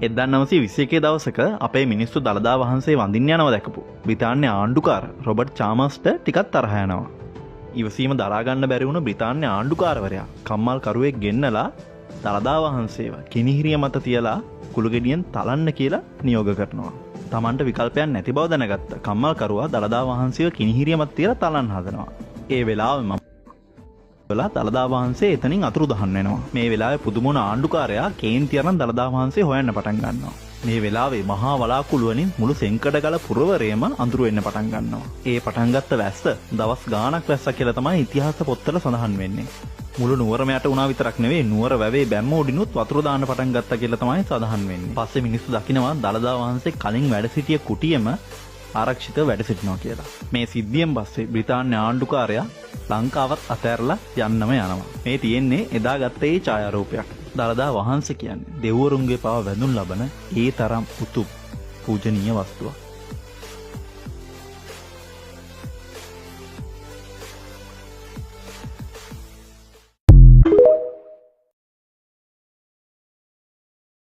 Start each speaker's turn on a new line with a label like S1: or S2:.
S1: 1921 දවසක අපේ මිනිස්සු දළදා වහන්සේ වඳින්න යනවා දැකපු බ්‍රිතාන්‍ය ආණ්ඩුකාර රොබර්ට් චාමර්ස්ට ටිකක් තරහ යනවා. ඉවසීම දරා ගන්න බැරි වුණ බ්‍රිතාන්‍ය ආණ්ඩුකාරවරයා කම්මල් කරුවෙක් ගෙන්නලා දළදා වහන්සේව කිනිහිරිය මත තියලා කුළුගෙඩියෙන් තලන්න කියලා නියෝග කරනවා. Tamanට විකල්පයක් නැති බව දැනගත්ත කම්මල් කරුවා දළදා වහන්සේව කිනිහිරිය මත තියලා තලන්න හදනවා. ඒ වෙලාවෙම දළදා වහන්සේ එතනින් අතුරුදහන් වෙනවා. මේ වෙලාවේ පුදුමුණ ආණ්ඩුකාරයා කේන්ති අරන් දළදා වහන්සේ හොයන්න පටන් ගන්නවා. මේ වෙලාවේ මහා වලාකුළු වලින් මුළු සෙන්කඩගල පුරවරයම අඳුරු වෙන්න පටන් ගන්නවා. ඒ පටන් ගත්ත වැස්ස දවස් ගාණක් වැස්සා කියලා තමයි ඉතිහාස පොත්වල සඳහන් වෙන්නේ. මුළු නුවරම යට වුණා විතරක් නෙවෙයි නුවර වැවේ බැම්ම උඩිනුත් වතුර දාන්න පටන් ගත්තා කියලා තමයි සඳහන් වෙන්නේ. පස්සේ මිනිස්සු දකිනවා දළදා වහන්සේ කලින් වැඩ සිටිය කුටියෙම ආරක්ෂිතව වැඩ සිටිනවා කියලා. මේ සිද්ධියෙන් පස්සේ බ්‍රිතාන්‍ය ආණ්ඩුකාරයා ලංකාවත් අතහැරලා යන්නම යනවා. මේ තියෙන්නේ එදා ගත්ත ඒ ඡායාරූපයක්. දළදා වහන්සේ කියන්නේ දෙවිවරුන්ගේ පව වැඳුම් ලබන ඒ තරම් උතුම් පූජනීය වස්තුවක්.